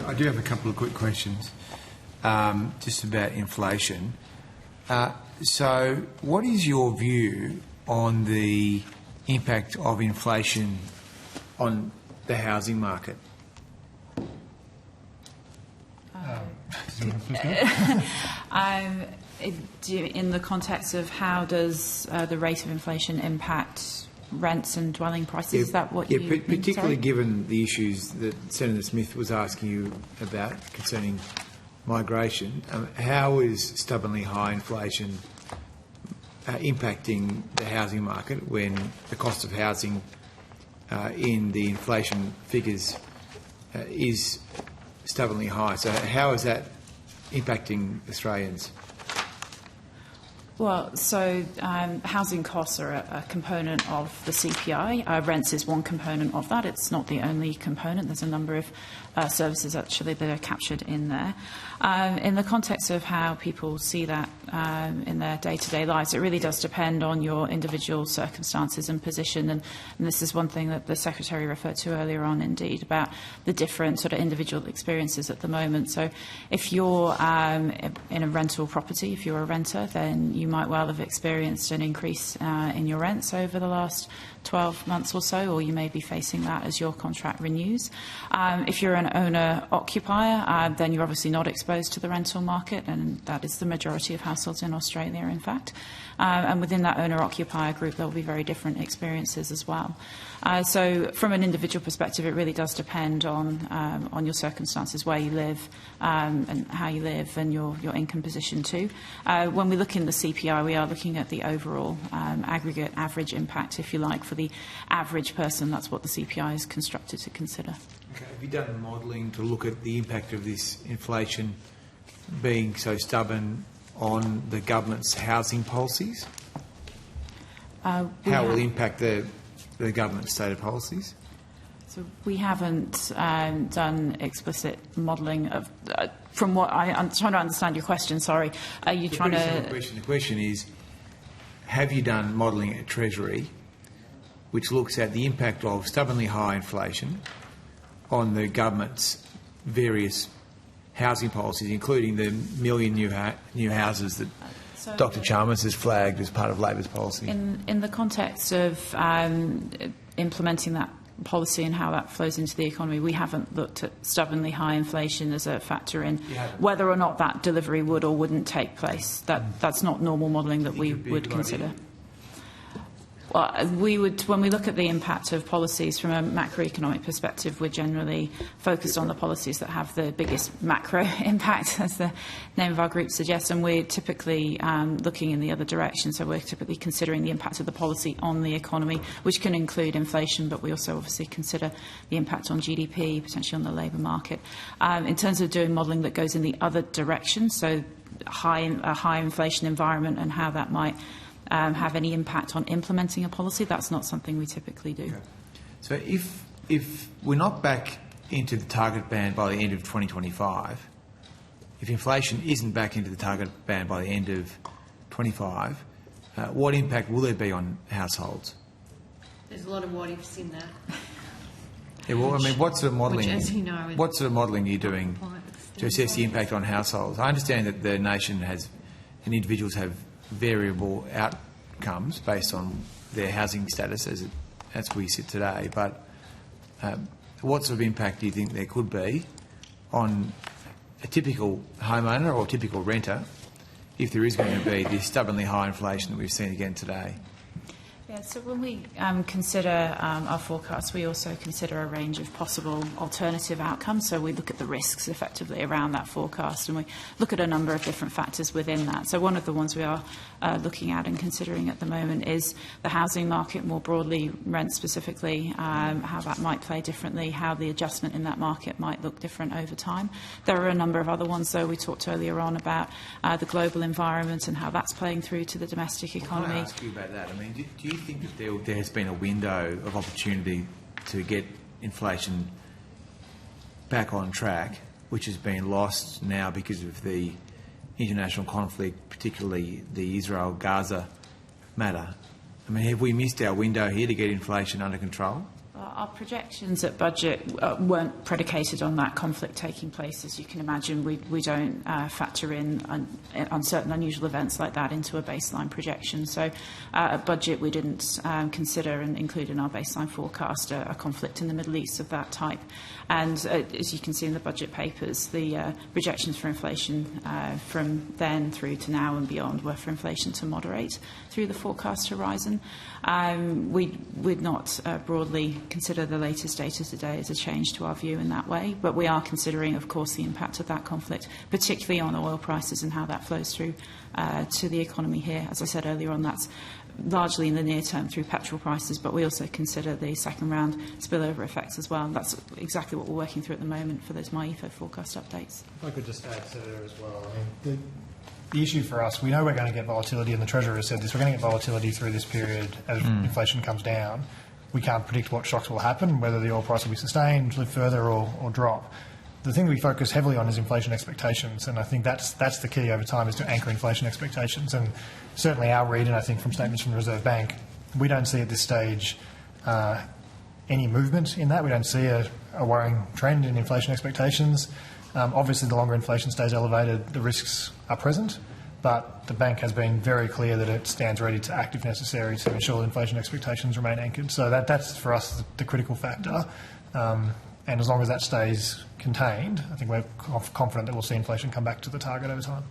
I do have a couple of quick questions, just about inflation. So, what is your view on the impact of inflation on the housing market? In the context of how does the rate of inflation impact rents and dwelling prices? Is that what you mean? Particularly given the issues that Senator Smith was asking you about concerning migration, how is stubbornly high inflation impacting the housing market when the cost of housing in the inflation figures is stubbornly high? So how is that impacting Australians? Well, so housing costs are a component of the CPI. Rents is one component of that. It's not the only component. There's a number of services actually that are captured in there. In the context of how people see that in their day-to-day lives, it really does depend on your individual circumstances and position. And this is one thing that the Secretary referred to earlier on, indeed, about the different sort of individual experiences at the moment. So if you're in a rental property, if you're a renter, then you might well have experienced an increase in your rents over the last 12 months or so, or you may be facing that as your contract renews. If you're an owner-occupier, then you're obviously not exposed to the rental market, and that is the majority of households in Australia, in fact. And within that owner-occupier group, there will be very different experiences as well. So from an individual perspective, it really does depend on your circumstances, where you live, and how you live, and your income position too. When we look in the CPI, we are looking at the overall aggregate average impact, if you like, for the average person. That's what the CPI is constructed to consider. Okay. Have you done modelling to look at the impact of this inflation being so stubborn on the government's housing policies? How will it impact the government's stated policies? So we haven't done explicit modelling of. From what I'm trying to understand your question. Sorry, are you trying to? The question is, have you done modelling at Treasury, which looks at the impact of stubbornly high inflation on the government's various housing policies, including the million new houses that Dr. Chalmers has flagged as part of Labor's policy? In the context of implementing that policy and how that flows into the economy, we haven't looked at stubbornly high inflation as a factor in whether or not that delivery would or wouldn't take place. That's not normal modelling that we would consider. Well, we would, when we look at the impact of policies from a macroeconomic perspective, we're generally focused on the policies that have the biggest macro impact, as the name of our group suggests, and we're typically looking in the other direction. So we're typically considering the impact of the policy on the economy, which can include inflation, but we also obviously consider the impact on GDP, potentially on the labour market. In terms of doing modelling that goes in the other direction, so a high inflation environment and how that might have any impact on implementing a policy, that's not something we typically do. Okay. So if we're not back into the target band by the end of 2025, if inflation isn't back into the target band by the end of 25, what impact will there be on households? There's a lot of what-ifs in that. Yeah, well, I mean, what sort of modelling? As you know, what sort of modelling are you doing to assess the impact on households? I understand that the nation has, and individuals have, variable outcomes based on their housing status as we sit today, but what sort of impact do you think there could be on a typical homeowner or typical renter if there is going to be this stubbornly high inflation that we've seen again today? Yeah, so when we consider our forecasts, we also consider a range of possible alternative outcomes. So we look at the risks effectively around that forecast, and we look at a number of different factors within that. So one of the ones we are looking at and considering at the moment is the housing market more broadly, rent specifically, how that might play differently, how the adjustment in that market might look different over time. There are a number of other ones, though. We talked earlier on about the global environment and how that's playing through to the domestic economy. I ask you about that. I mean, do you think that there has been a window of opportunity to get inflation back on track, which has been lost now because of the international conflict, particularly the Israel-Gaza matter? I mean, have we missed our window here to get inflation under control? Our projections at budget weren't predicated on that conflict taking place. As you can imagine, we don't factor in uncertain, unusual events like that into a baseline projection. So at budget, we didn't consider and include in our baseline forecast a conflict in the Middle East of that type. And as you can see in the budget papers, the projections for inflation from then through to now and beyond were for inflation to moderate through the forecast horizon. We'd not broadly consider the latest data today as a change to our view in that way, but we are considering, of course, the impact of that conflict, particularly on oil prices and how that flows through to the economy here. As I said earlier on, that's largely in the near term through petrol prices, but we also consider the second round spillover effects as well. And that's exactly what we're working through at the moment for those MyEFO forecast updates. If I could just add to there as well. I mean, the issue for us, we know we're going to get volatility, and the Treasurer has said this, we're going to get volatility through this period as inflation comes down. We can't predict what shocks will happen, whether the oil price will be sustained, lift further or drop. The thing we focus heavily on is inflation expectations, and I think that's the key over time, is to anchor inflation expectations. And certainly our read, and I think from statements from the Reserve Bank, we don't see at this stage any movement in that. We don't see a worrying trend in inflation expectations. Obviously, the longer inflation stays elevated, the risks are present, but the bank has been very clear that it stands ready to act if necessary to ensure that inflation expectations remain anchored. So that's for us the critical factor. And as long as that stays contained, I think we're confident that we'll see inflation come back to the target over time.